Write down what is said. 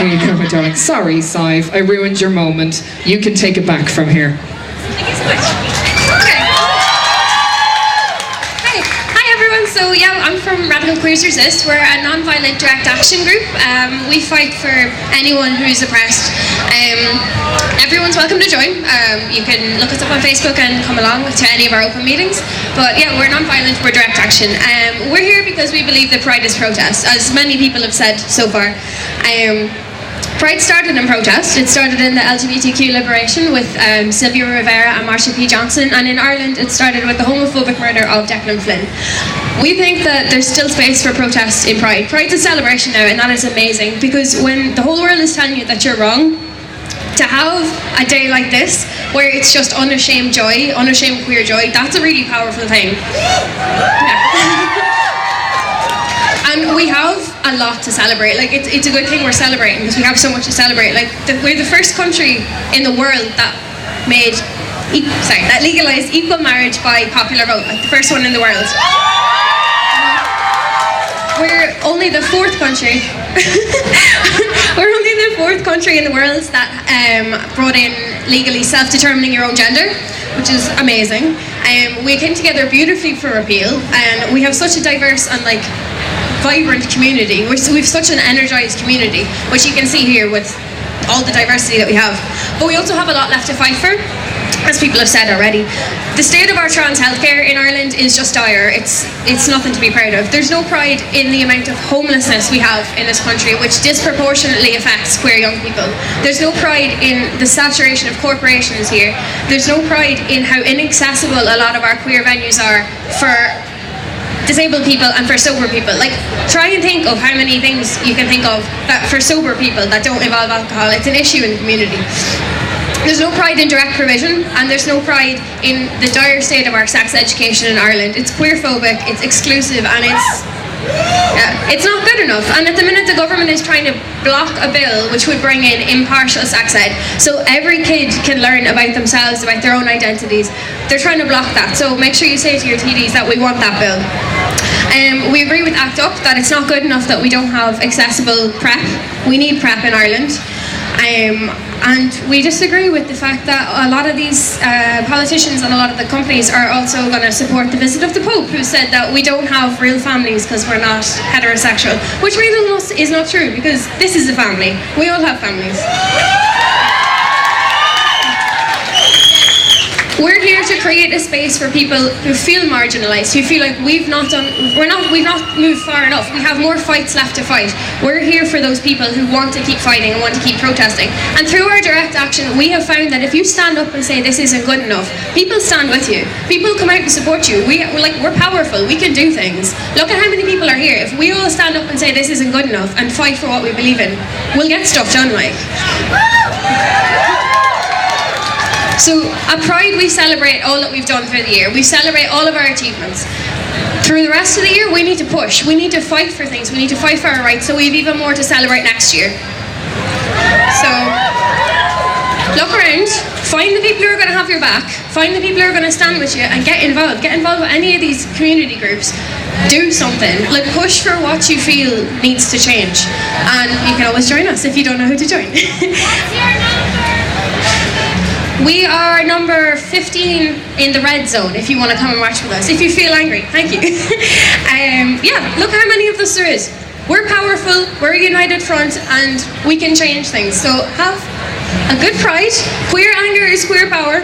Here you go, my darling. Sorry, Sive, I ruined your moment. You can take it back from here. Thank you so much. Okay. Hi everyone. So yeah, I'm from RadicalQueerResist. We're a non-violent direct action group. We fight for anyone who's oppressed. Everyone's welcome to join. You can look us up on Facebook and come along to any of our open meetings. But yeah, we're non-violent, we're direct action. We're here because we believe that Pride is protest, as many people have said so far. Pride started in protest. It started in the LGBTQ liberation with Sylvia Rivera and Marsha P. Johnson, and in Ireland it started with the homophobic murder of Declan Flynn. We think that there's still space for protest in Pride. Pride's a celebration now, and that is amazing, because when the whole world is telling you that you're wrong, to have a day like this where it's just unashamed joy, unashamed queer joy, that's a really powerful thing. Yeah. And we have a lot to celebrate. Like, it's a good thing we're celebrating, because we have so much to celebrate. Like, we're the first country in the world that that legalized equal marriage by popular vote. Like, the first one in the world. We're only the fourth country. We're only the fourth country in the world that brought in legally self-determining your own gender, which is amazing. We came together beautifully for repeal, and we have such a diverse and vibrant community. We've such an energized community, which you can see here with all the diversity that we have. But we also have a lot left to fight for, as people have said already. The state of our trans healthcare in Ireland is just dire. It's nothing to be proud of. There's no pride in the amount of homelessness we have in this country, which disproportionately affects queer young people. There's no pride in the saturation of corporations here. There's no pride in how inaccessible a lot of our queer venues are for disabled people and for sober people. Like, try and think of how many things you can think of that for sober people that don't involve alcohol. It's an issue in the community. There's no pride in direct provision, and there's no pride in the dire state of our sex education in Ireland. It's queerphobic, it's exclusive, and it's not good enough. And at the minute the government is trying to block a bill which would bring in impartial sex ed, so every kid can learn about themselves, about their own identities. They're trying to block that, so make sure you say to your TDs that we want that bill. We agree with ACT UP that it's not good enough that we don't have accessible PrEP. We need PrEP in Ireland. And we disagree with the fact that a lot of these politicians and a lot of the companies are also going to support the visit of the Pope, who said that we don't have real families because we're not heterosexual, which really is not true, because this is a family. We all have families. We're here to create a space for people who feel marginalised, who feel like we've not moved far enough. We have more fights left to fight. We're here for those people who want to keep fighting and want to keep protesting. And through our direct action, we have found that if you stand up and say this isn't good enough, people stand with you. People come out and support you. We're powerful. We can do things. Look at how many people are here. If we all stand up and say this isn't good enough and fight for what we believe in, we'll get stuff done. So at Pride, we celebrate all that we've done through the year. We celebrate all of our achievements. Through the rest of the year, we need to push. We need to fight for things. We need to fight for our rights, so we have even more to celebrate next year. So look around, find the people who are going to have your back, find the people who are going to stand with you, and get involved. Get involved with any of these community groups. Do something. Push for what you feel needs to change. And you can always join us if you don't know who to join. We are number 15 in the red zone if you want to come and march with us. If you feel angry, thank you. Yeah, look how many of us there is. We're powerful, we're a united front, and we can change things. So have a good Pride. Queer anger is queer power.